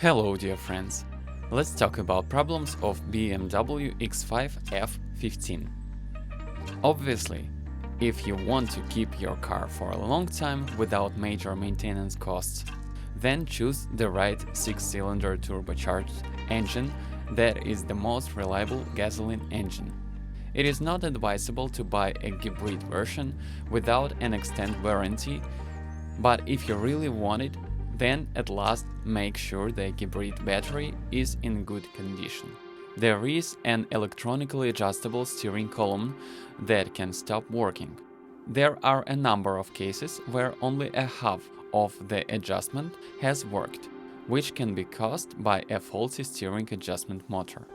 Hello dear friends, let's talk about problems of Bmw X5 F15. Obviously, if you want to keep your car for a long time without major maintenance costs, then choose the right 6-cylinder turbocharged engine that is the most reliable gasoline engine. It is not advisable to buy a hybrid version without an extended warranty, but if you really want it, then at last make sure the hybrid battery is in good condition. There is an electronically adjustable steering column that can stop working. There are a number of cases where only a half of the adjustment has worked, which can be caused by a faulty steering adjustment motor.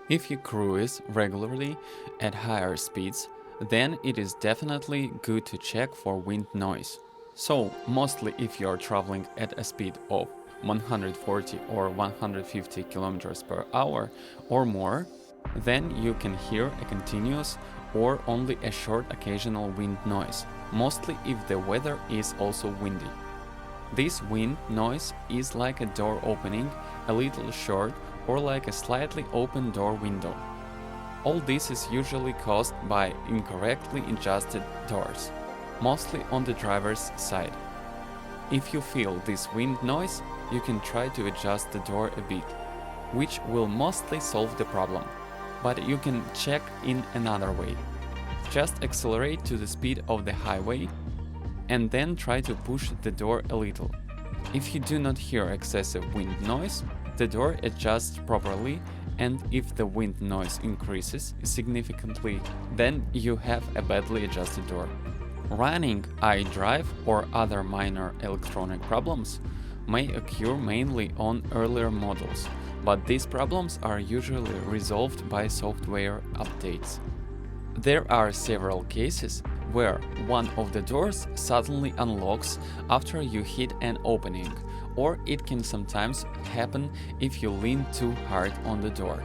If you cruise regularly at higher speeds, then it is definitely good to check for wind noise. So, mostly if you are traveling at a speed of 140 or 150 km per hour or more, then you can hear a continuous or only a short occasional wind noise, mostly if the weather is also windy. This wind noise is like a door opening a little short or like a slightly open door window. All this is usually caused by incorrectly adjusted doors, mostly on the driver's side. If you feel this wind noise, you can try to adjust the door a bit, which will mostly solve the problem, but you can check in another way. Just accelerate to the speed of the highway and then try to push the door a little. If you do not hear excessive wind noise, the door adjusts properly, and if the wind noise increases significantly, then you have a badly adjusted door. Running iDrive or other minor electronic problems may occur mainly on earlier models, but these problems are usually resolved by software updates. There are several cases where one of the doors suddenly unlocks after you hit an opening, or it can sometimes happen if you lean too hard on the door.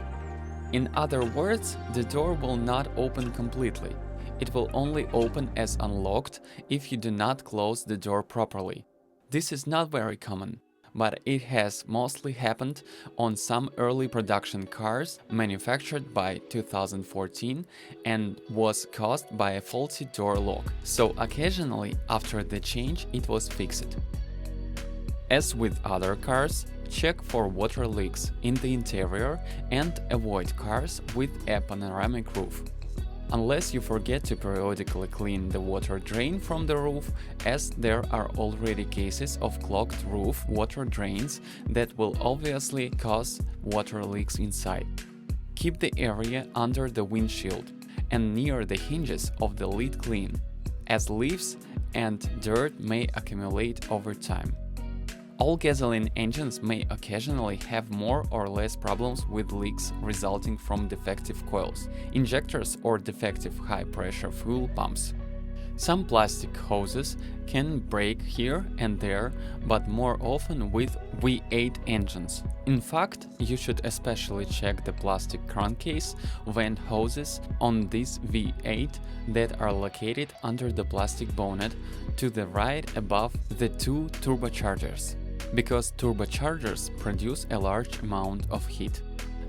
In other words, the door will not open completely. It will only open as unlocked if you do not close the door properly. This is not very common, but it has mostly happened on some early production cars manufactured by 2014 and was caused by a faulty door lock, so occasionally after the change it was fixed. As with other cars, check for water leaks in the interior and avoid cars with a panoramic roof. Unless you forget to periodically clean the water drain from the roof, as there are already cases of clogged roof water drains that will obviously cause water leaks inside. Keep the area under the windshield and near the hinges of the lid clean, as leaves and dirt may accumulate over time. All gasoline engines may occasionally have more or less problems with leaks resulting from defective coils, injectors, or defective high-pressure fuel pumps. Some plastic hoses can break here and there, but more often with V8 engines. In fact, you should especially check the plastic crankcase vent hoses on this V8 that are located under the plastic bonnet to the right above the two turbochargers, because turbochargers produce a large amount of heat.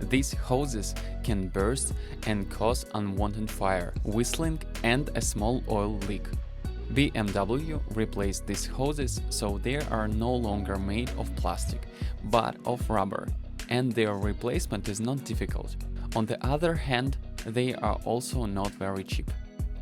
These hoses can burst and cause unwanted fire, whistling, and a small oil leak. BMW replaced these hoses so they are no longer made of plastic, but of rubber, and their replacement is not difficult. On the other hand, they are also not very cheap.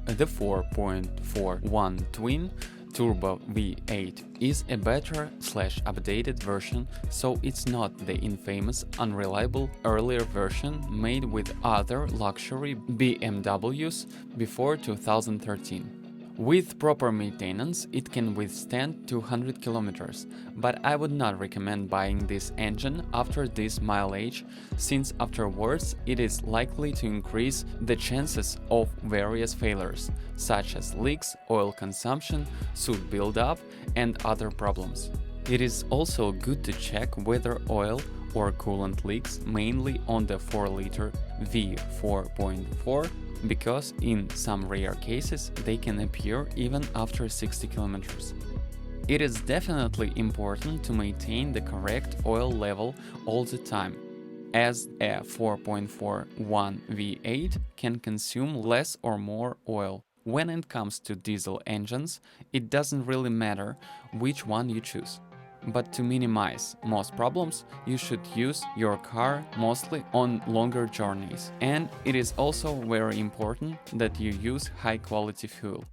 The 4.41 twin Turbo V8 is a better/updated version, so it's not the infamous unreliable earlier version made with other luxury BMWs before 2013. With proper maintenance, it can withstand 200 km, but I would not recommend buying this engine after this mileage, since afterwards it is likely to increase the chances of various failures, such as leaks, oil consumption, soot buildup, and other problems. It is also good to check whether oil or coolant leaks mainly on the 4-liter V4.4, because in some rare cases they can appear even after 60 km. It is definitely important to maintain the correct oil level all the time, as a 4.41 V8 can consume less or more oil. When it comes to diesel engines, it doesn't really matter which one you choose. But to minimize most problems, you should use your car mostly on longer journeys. And it is also very important that you use high quality fuel.